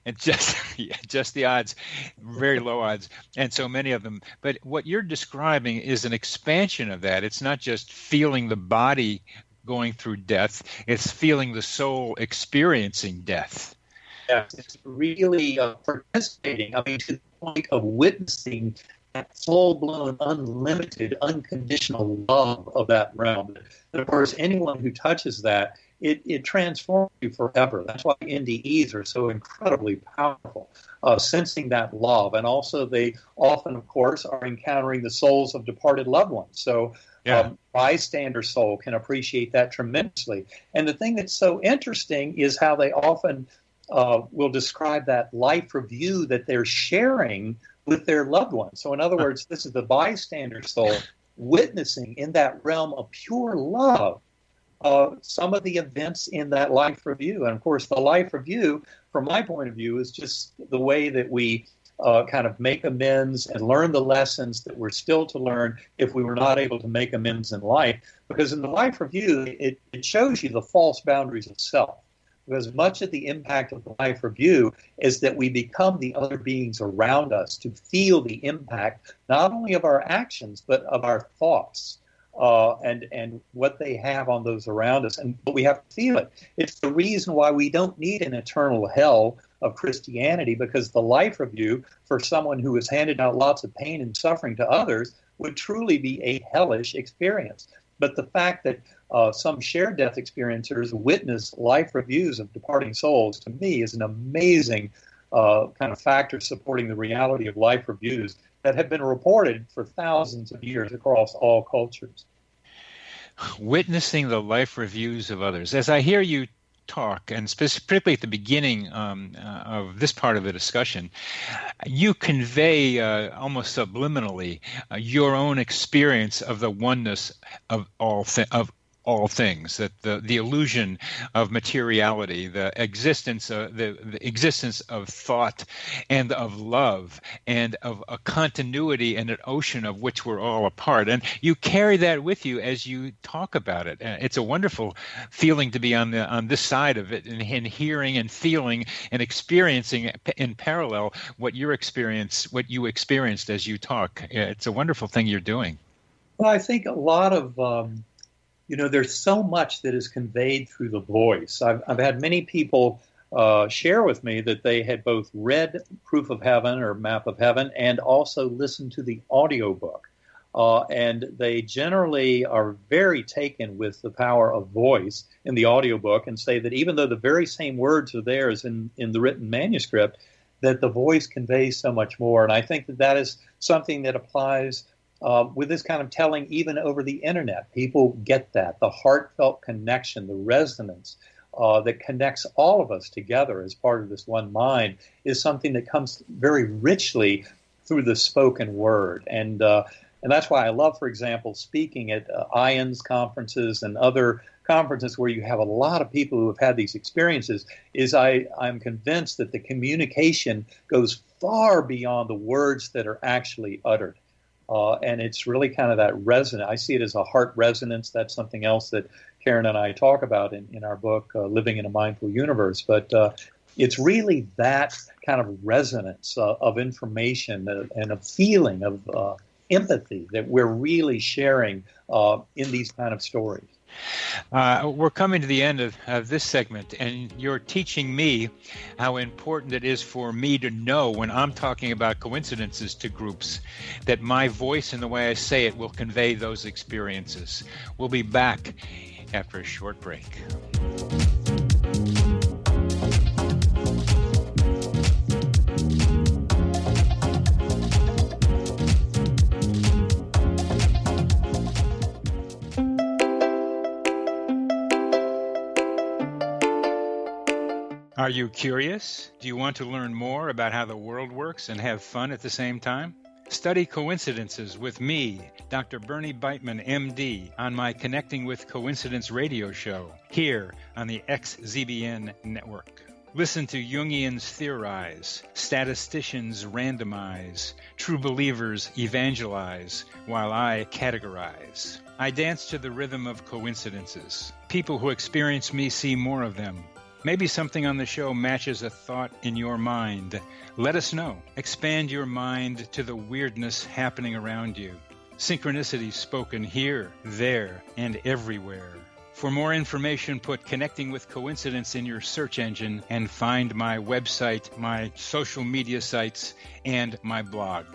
And just the odds, very low odds, and so many of them. But what you're describing is an expansion of that. It's not just feeling the body going through death. It's feeling the soul experiencing death. Yes, it's really participating, to the point of witnessing that full-blown, unlimited, unconditional love of that realm. And of course, anyone who touches that it transforms you forever. That's why NDEs are so incredibly powerful, sensing that love. And also they often, of course, are encountering the souls of departed loved ones. So bystander soul can appreciate that tremendously. And the thing that's so interesting is how they often will describe that life review that they're sharing with their loved ones. So in other words, this is the bystander soul witnessing in that realm of pure love some of the events in that life review. And of course, the life review, from my point of view, is just the way that we kind of make amends and learn the lessons that we're still to learn if we were not able to make amends in life. Because in the life review, it shows you the false boundaries of self. Because much of the impact of the life review is that we become the other beings around us to feel the impact, not only of our actions, but of our thoughts and what they have on those around us. But we have to feel it. It's the reason why we don't need an eternal hell of Christianity, because the life review for someone who has handed out lots of pain and suffering to others would truly be a hellish experience. But the fact that some shared death experiencers witness life reviews of departing souls, to me, is an amazing kind of factor supporting the reality of life reviews that have been reported for thousands of years across all cultures. Witnessing the life reviews of others. As I hear you talk, and specifically at the beginning of this part of the discussion, you convey almost subliminally your own experience of the oneness of all things, that the illusion of materiality, the existence of thought and of love and of a continuity and an ocean of which we're all a part. And you carry that with you as you talk about it. It's a wonderful feeling to be on this side of it and hearing and feeling and experiencing in parallel what you experienced as you talk. It's a wonderful thing you're doing. Well, I think a lot of there's so much that is conveyed through the voice. I've had many people share with me that they had both read Proof of Heaven or Map of Heaven and also listened to the audiobook. And they generally are very taken with the power of voice in the audiobook and say that even though the very same words are there as in the written manuscript, that the voice conveys so much more. And I think that is something that applies with this kind of telling even over the internet. People get that, the heartfelt connection, the resonance that connects all of us together as part of this one mind is something that comes very richly through the spoken word. And that's why I love, for example, speaking at IONS conferences and other conferences where you have a lot of people who have had these experiences, is I'm convinced that the communication goes far beyond the words that are actually uttered. And it's really kind of that resonance. I see it as a heart resonance. That's something else that Karen and I talk about in our book, Living in a Mindful Universe. But it's really that kind of resonance of information and a feeling of empathy that we're really sharing in these kind of stories. We're coming to the end of this segment, and you're teaching me how important it is for me to know when I'm talking about coincidences to groups that my voice and the way I say it will convey those experiences. We'll be back after a short break. Are you curious? Do you want to learn more about how the world works and have fun at the same time? Study coincidences with me, Dr. Bernie Beitman, MD, on my Connecting with Coincidence radio show here on the XZBN network. Listen to Jungians theorize, statisticians randomize, true believers evangelize, while I categorize. I dance to the rhythm of coincidences. People who experience me see more of them. Maybe something on the show matches a thought in your mind. Let us know. Expand your mind to the weirdness happening around you. Synchronicity spoken here, there, and everywhere. For more information, put Connecting with Coincidence in your search engine and find my website, my social media sites, and my blog.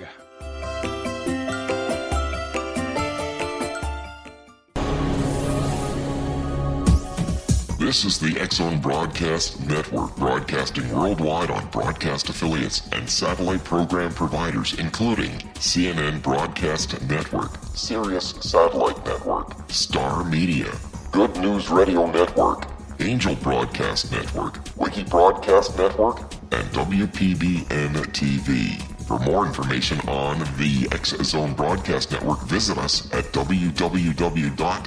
This is the X-Zone Broadcast Network, broadcasting worldwide on broadcast affiliates and satellite program providers, including CNN Broadcast Network, Sirius Satellite Network, Star Media, Good News Radio Network, Angel Broadcast Network, Wiki Broadcast Network, and WPBN TV. For more information on the X-Zone Broadcast Network, visit us at www.xzbn.net.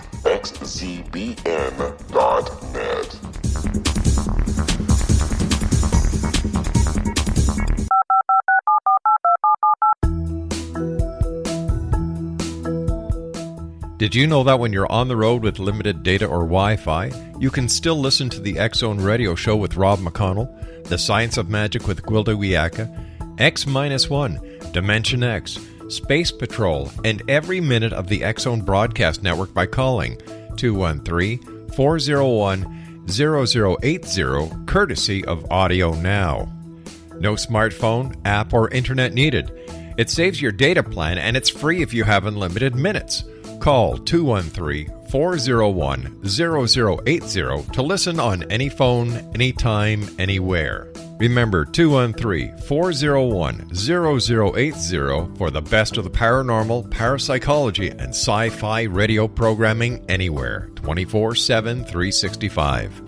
Did you know that when you're on the road with limited data or Wi-Fi, you can still listen to the X-Zone Radio Show with Rob McConnell, The Science of Magic with Gwilda Wiyaka, X-1, Dimension X, Space Patrol, and every minute of the X-Zone Broadcast Network by calling 213-401-0080, courtesy of Audio Now. No smartphone, app, or internet needed. It saves your data plan, and it's free if you have unlimited minutes. Call 213-401-0080 to listen on any phone, anytime, anywhere. Remember 213-401-0080 for the best of the paranormal, parapsychology, and sci-fi radio programming anywhere, 24/7, 365.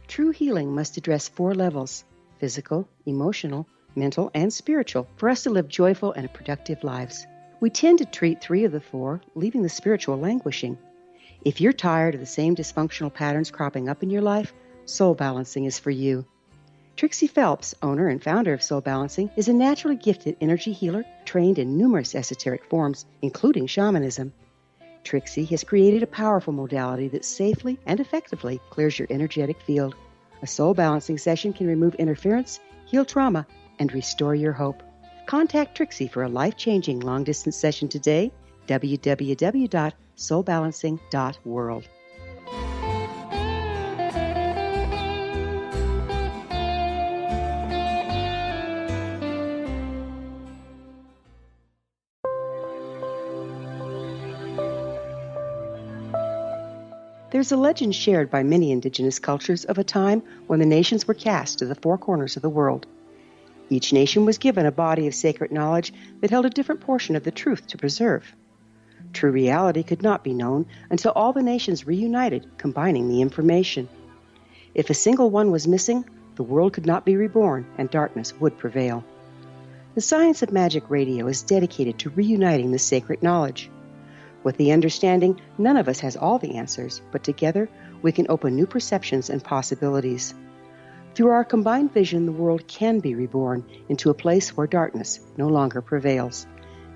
True healing must address 4 levels: physical, emotional, mental, and spiritual, for us to live joyful and productive lives. We tend to treat 3 of the 4, leaving the spiritual languishing. If you're tired of the same dysfunctional patterns cropping up in your life, Soul Balancing is for you. Trixie Phelps, owner and founder of Soul Balancing, is a naturally gifted energy healer trained in numerous esoteric forms, including shamanism. Trixie has created a powerful modality that safely and effectively clears your energetic field. A Soul Balancing session can remove interference, heal trauma, and restore your hope. Contact Trixie for a life-changing long-distance session today, www.soulbalancing.world. There's a legend shared by many indigenous cultures of a time when the nations were cast to the 4 corners of the world. Each nation was given a body of sacred knowledge that held a different portion of the truth to preserve. True reality could not be known until all the nations reunited, combining the information. If a single one was missing, the world could not be reborn and darkness would prevail. The Science of Magic Radio is dedicated to reuniting the sacred knowledge. With the understanding, none of us has all the answers, but together we can open new perceptions and possibilities. Through our combined vision, the world can be reborn into a place where darkness no longer prevails.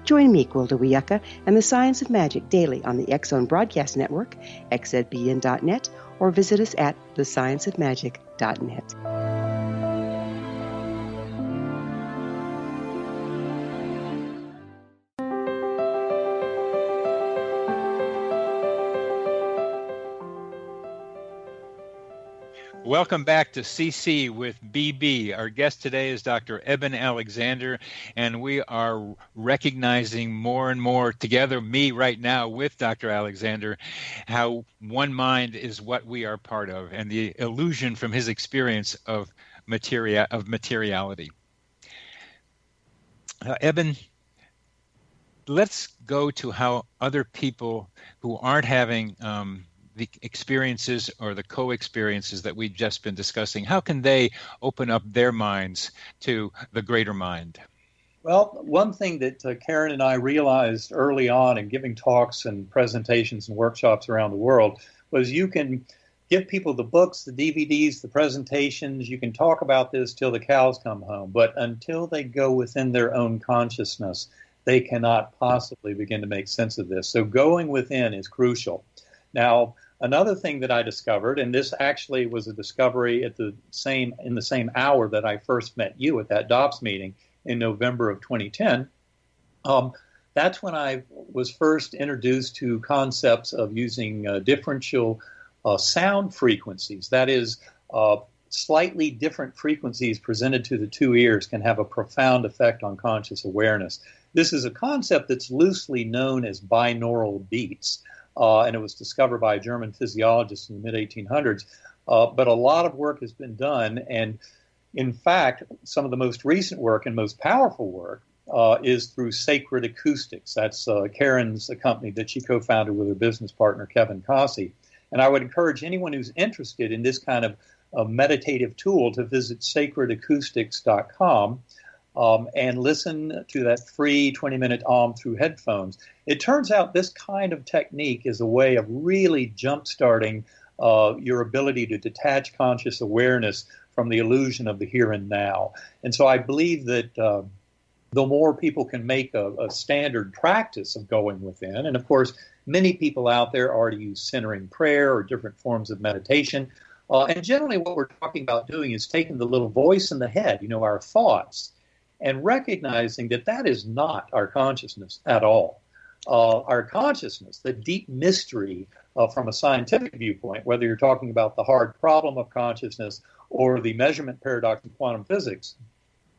Join me, Gwilda Wiyaka, and the Science of Magic daily on the X-Zone Broadcast Network, xzbn.net, or visit us at thescienceofmagic.net. Welcome back to CC with BB. Our guest today is Dr. Eben Alexander, and we are recognizing more and more together, me right now with Dr. Alexander, how one mind is what we are part of, and the illusion from his experience of materiality. Eben, let's go to how other people who aren't having the experiences or the co-experiences that we've just been discussing, how can they open up their minds to the greater mind? Well, one thing that Karen and I realized early on in giving talks and presentations and workshops around the world was you can give people the books, the DVDs, the presentations, you can talk about this till the cows come home, but until they go within their own consciousness, they cannot possibly begin to make sense of this. So going within is crucial. Now, another thing that I discovered, and this actually was a discovery in the same hour that I first met you at that DOPS meeting in November of 2010, that's when I was first introduced to concepts of using differential sound frequencies. That is, slightly different frequencies presented to the 2 ears can have a profound effect on conscious awareness. This is a concept that's loosely known as binaural beats, and it was discovered by a German physiologist in the mid-1800s. But a lot of work has been done, and in fact, some of the most recent work and most powerful work is through Sacred Acoustics. That's Karen's company that she co-founded with her business partner, Kevin Cossey. And I would encourage anyone who's interested in this kind of meditative tool to visit sacredacoustics.com and listen to that free 20-minute through headphones. It turns out this kind of technique is a way of really jump-starting your ability to detach conscious awareness from the illusion of the here and now. And so I believe that the more people can make a standard practice of going within, and of course, many people out there already use centering prayer or different forms of meditation. And generally what we're talking about doing is taking the little voice in the head, our thoughts, and recognizing that that is not our consciousness at all. Our consciousness, the deep mystery from a scientific viewpoint, whether you're talking about the hard problem of consciousness or the measurement paradox in quantum physics,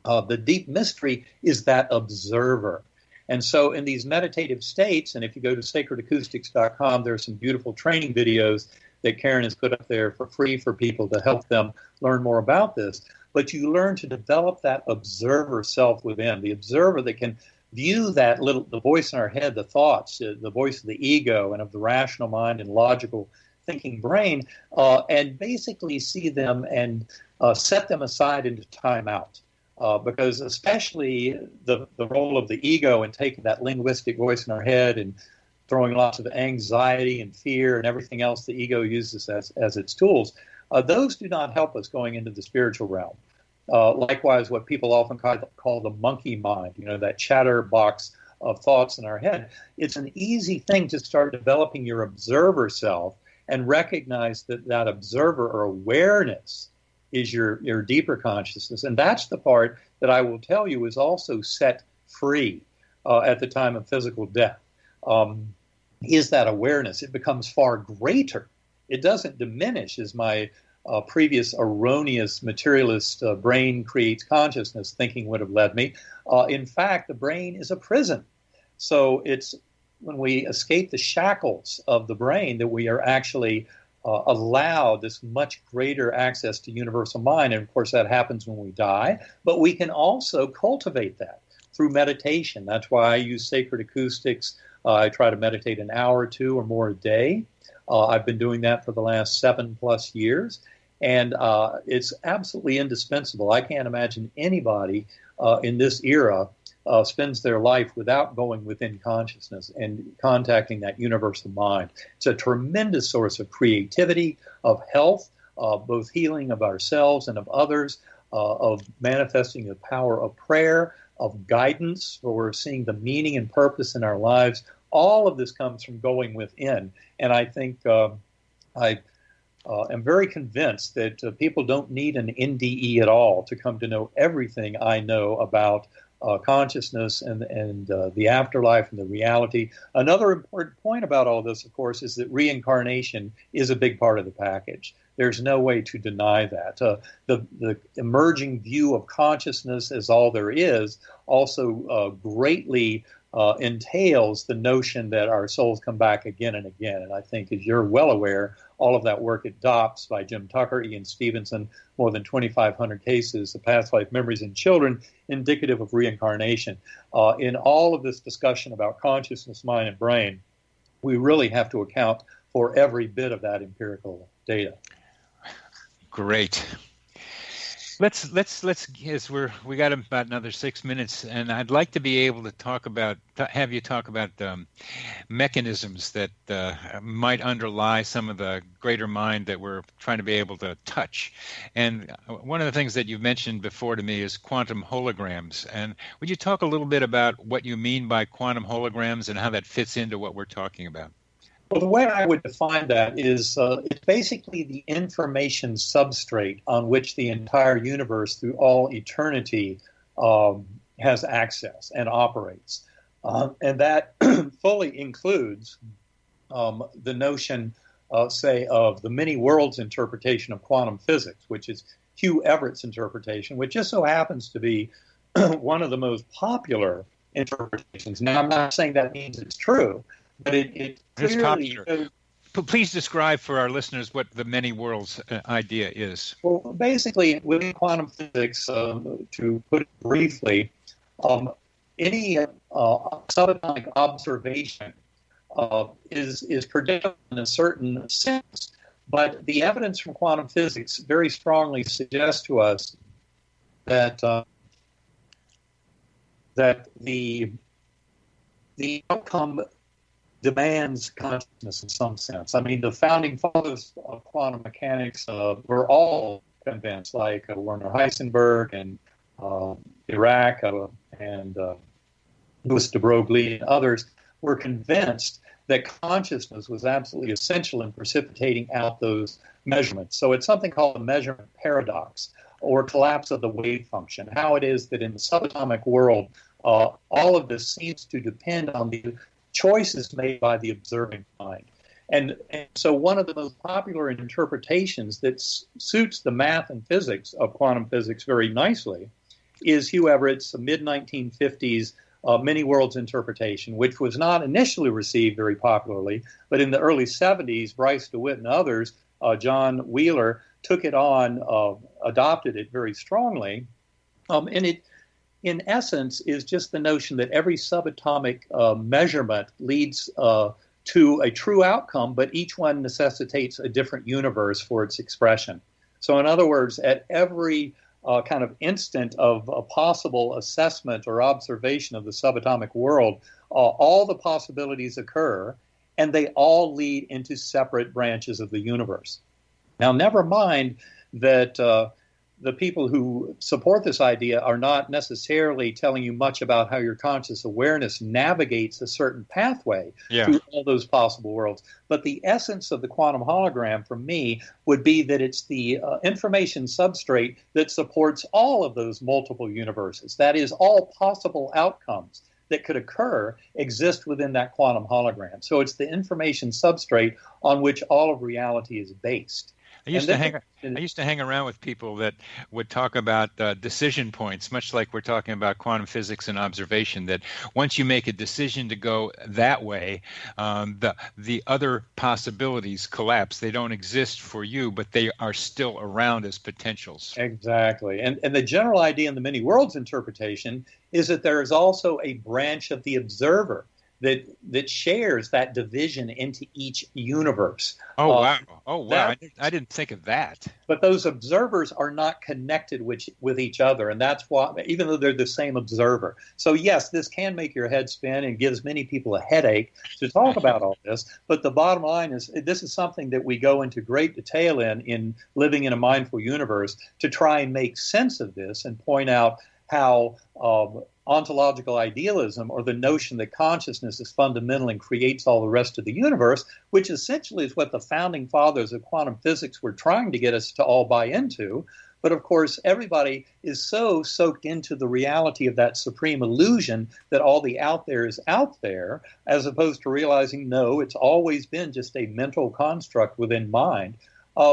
the deep mystery is that observer. And so in these meditative states, and if you go to sacredacoustics.com, there are some beautiful training videos that Karen has put up there for free for people to help them learn more about this. But you learn to develop that observer self within, the observer that can view that the voice in our head, the thoughts, the voice of the ego and of the rational mind and logical thinking brain, and basically see them and set them aside into timeout. Because especially the role of the ego in taking that linguistic voice in our head and throwing lots of anxiety and fear and everything else the ego uses as its tools, those do not help us going into the spiritual realm. Likewise, what people often call the monkey mind, that chatterbox of thoughts in our head. It's an easy thing to start developing your observer self and recognize that observer or awareness is your deeper consciousness. And that's the part that I will tell you is also set free at the time of physical death. Is that awareness. It becomes far greater. It doesn't diminish as my previous erroneous materialist brain creates consciousness thinking would have led me. In fact, the brain is a prison. So it's when we escape the shackles of the brain that we are actually allowed this much greater access to universal mind. And of course, that happens when we die. But we can also cultivate that through meditation. That's why I use Sacred Acoustics. I try to meditate an hour or two or more a day. I've been doing that for the last 7+ years. And it's absolutely indispensable. I can't imagine anybody in this era spends their life without going within consciousness and contacting that universal mind. It's a tremendous source of creativity, of health, both healing of ourselves and of others, of manifesting the power of prayer, of guidance, where we're seeing the meaning and purpose in our lives. All of this comes from going within. And I think I am very convinced that people don't need an NDE at all to come to know everything I know about consciousness and the afterlife and the reality. Another important point about all this, of course, is that reincarnation is a big part of the package. There's no way to deny that. The emerging view of consciousness as all there is also greatly entails the notion that our souls come back again and again. And I think, as you're well aware, all of that work at DOPS by Jim Tucker, Ian Stevenson, more than 2,500 cases of past life memories in children, indicative of reincarnation. In all of this discussion about consciousness, mind, and brain, we really have to account for every bit of that empirical data. Great. Let's yes, we got about another 6 minutes, and I'd like to be able to have you talk about mechanisms that might underlie some of the greater mind that we're trying to be able to touch. And one of the things that you've mentioned before to me is quantum holograms. And would you talk a little bit about what you mean by quantum holograms and how that fits into what we're talking about? Well, the way I would define that is it's basically the information substrate on which the entire universe through all eternity has access and operates. And that fully includes the notion, say, of the many worlds interpretation of quantum physics, which is Hugh Everett's interpretation, which just so happens to be one of the most popular interpretations. Now, I'm not saying that means it's true, but it clearly... Please describe for our listeners what the many worlds idea is. Well, basically, within quantum physics, to put it briefly, any subatomic observation is predictable in a certain sense, but the evidence from quantum physics very strongly suggests to us that that the outcome demands consciousness in some sense. I mean, the founding fathers of quantum mechanics were all convinced, like Werner Heisenberg and Dirac and Louis de Broglie and others were convinced that consciousness was absolutely essential in precipitating out those measurements. So it's something called the measurement paradox, or collapse of the wave function, how it is that in the subatomic world, all of this seems to depend on the choices made by the observing mind. And so one of the most popular interpretations that suits the math and physics of quantum physics very nicely is Hugh Everett's mid-1950s many worlds interpretation, which was not initially received very popularly, but in the early 70s, Bryce DeWitt and others, John Wheeler, took it on, adopted it very strongly, and it, in essence, is just the notion that every subatomic measurement leads to a true outcome, but each one necessitates a different universe for its expression. So in other words, at every kind of instant of a possible assessment or observation of the subatomic world, all the possibilities occur, and they all lead into separate branches of the universe. Now, never mind that the people who support this idea are not necessarily telling you much about how your conscious awareness navigates a certain pathway through all those possible worlds. But the essence of the quantum hologram, for me, would be that it's the information substrate that supports all of those multiple universes. That is, all possible outcomes that could occur exist within that quantum hologram. So it's the information substrate on which all of reality is based. I used to hang around with people that would talk about decision points, much like we're talking about quantum physics and observation, that once you make a decision to go that way, the other possibilities collapse. They don't exist for you, but they are still around as potentials. Exactly. And the general idea in the many worlds interpretation is that there is also a branch of the observer that shares that division into each universe. Oh, wow. I didn't think of that. But those observers are not connected with each other, and that's why, even though they're the same observer. So, yes, this can make your head spin and gives many people a headache to talk about all this, but the bottom line is this is something that we go into great detail in Living in a Mindful Universe to try and make sense of this and point out how ontological idealism, or the notion that consciousness is fundamental and creates all the rest of the universe, which essentially is what the founding fathers of quantum physics were trying to get us to all buy into. But of course, everybody is so soaked into the reality of that supreme illusion that all the out there is out there, as opposed to realizing, no, it's always been just a mental construct within mind.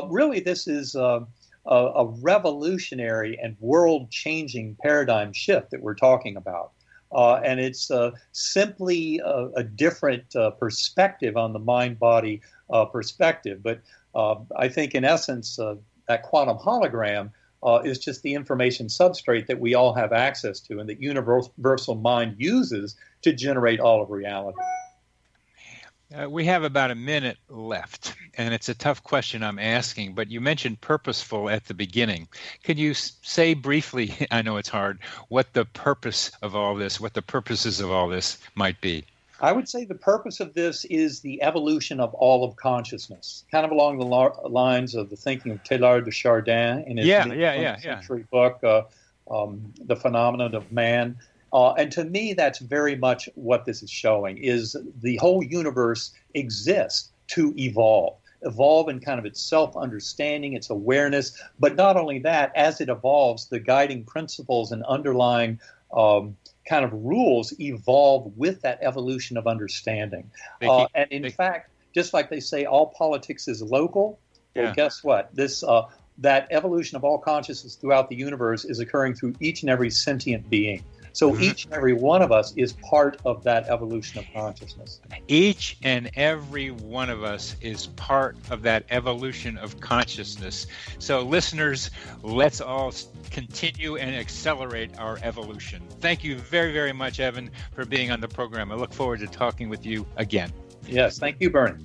Really, this is a revolutionary and world-changing paradigm shift that we're talking about. And it's simply a different perspective on the mind-body perspective. But I think, in essence, that quantum hologram is just the information substrate that we all have access to and that universal mind uses to generate all of reality. We have about a minute left, and it's a tough question I'm asking, but you mentioned purposeful at the beginning. Could you say briefly, I know it's hard, what the purpose of all this, what the purposes of all this might be? I would say the purpose of this is the evolution of all of consciousness, kind of along the lines of the thinking of Teilhard de Chardin in his 20th century book, The Phenomenon of Man. And to me, that's very much what this is showing, is the whole universe exists to evolve in kind of its self-understanding, its awareness. But not only that, as it evolves, the guiding principles and underlying kind of rules evolve with that evolution of understanding. And in fact, just like they say all politics is local, well, guess what? This that evolution of all consciousness throughout the universe is occurring through each and every sentient being. So each and every one of us is part of that evolution of consciousness. Each and every one of us is part of that evolution of consciousness. So listeners, let's all continue and accelerate our evolution. Thank you very, very much, Eben, for being on the program. I look forward to talking with you again. Yes, thank you, Bernie.